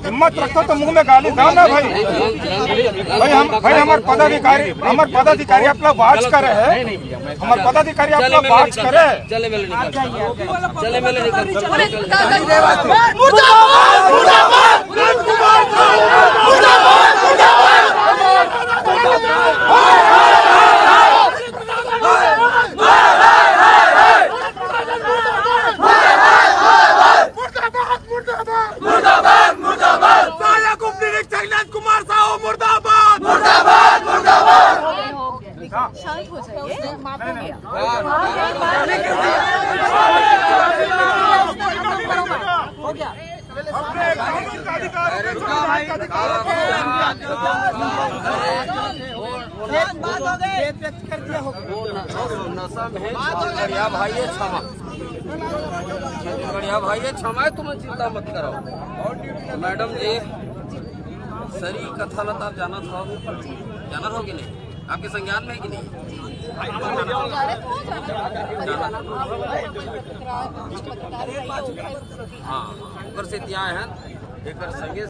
हिम्मत रखो तो मुंह में गाली दो ना भाई। भाई हमारे पदाधिकारी अपना वाच करे है, हमारे पदाधिकारी अपना वाच करे। चले मेले शांत हो जाइए। हो गया। भाई क्षमा है, तुम्हें चिंता मत करो। मैडम जी सरी कथा लता आप जाना था कि नहीं? आपके संज्ञान में है कि नहीं? हाँ, ऊपर से दिया है एक संगे